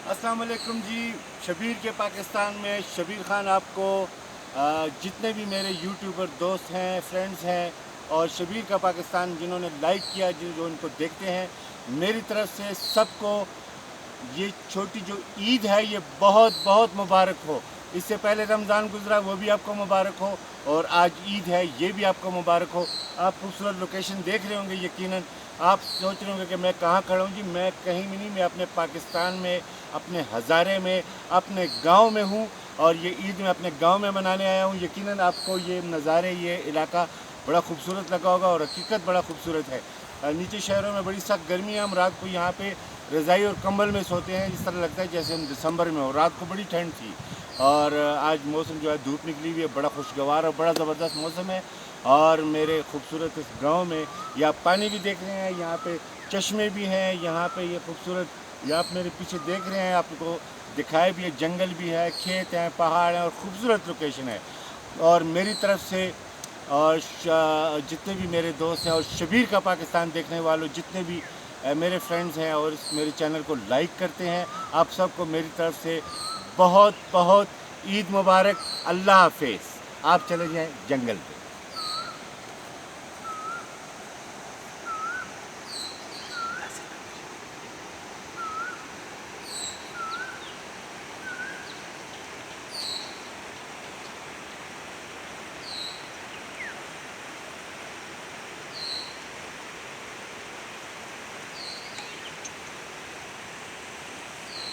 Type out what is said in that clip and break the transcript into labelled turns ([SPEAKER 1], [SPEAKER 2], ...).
[SPEAKER 1] अस्सलाम वालेकुम जी। शबीर के पाकिस्तान में शबीर ख़ान आपको जितने भी मेरे यूट्यूबर दोस्त हैं, फ्रेंड्स हैं और शबीर का पाकिस्तान जिन्होंने लाइक किया, जो उनको देखते हैं, मेरी तरफ से सबको ये छोटी जो ईद है ये बहुत बहुत मुबारक हो। इससे पहले रमज़ान गुजरा, वो भी आपको मुबारक हो, और आज ईद है, ये भी आपको मुबारक हो। आप खूबसूरत लोकेशन देख रहे होंगे, यकीनन आप सोच रहे होंगे कि मैं कहाँ खड़ा हूँ जी। मैं कहीं भी नहीं, मैं अपने पाकिस्तान में, अपने हज़ारे में, अपने गांव में हूँ, और ये ईद मैं अपने गांव में मनाने आया हूँ। यकीनन आपको ये नज़ारे, ये इलाका बड़ा खूबसूरत लगा होगा, और हकीकत बड़ा खूबसूरत है। नीचे शहरों में बड़ी सख्त गर्मी है, हम रात को यहाँ पे रज़ाई और कंबल में सोते हैं, इस तरह लगता है जैसे हम दिसंबर में हो। रात को बड़ी ठंड थी, और आज मौसम जो है, धूप निकली हुई है, बड़ा खुशगवार और बड़ा ज़बरदस्त मौसम है। और मेरे खूबसूरत इस गांव में ये आप पानी भी देख रहे हैं, यहाँ पे चश्मे भी हैं, यहाँ पे ये खूबसूरत, ये आप मेरे पीछे देख रहे हैं, आपको दिखाए भी है, जंगल भी है, खेत हैं, पहाड़ हैं, और ख़ूबसूरत लोकेशन है। और मेरी तरफ से और जितने भी मेरे दोस्त हैं, और शबीर का पाकिस्तान देखने वालों जितने भी मेरे फ्रेंड्स हैं और इस मेरे चैनल को लाइक करते हैं, आप सबको मेरी तरफ से बहुत बहुत ईद मुबारक। अल्लाह हाफिज़। आप चले जाएं जंगल पे।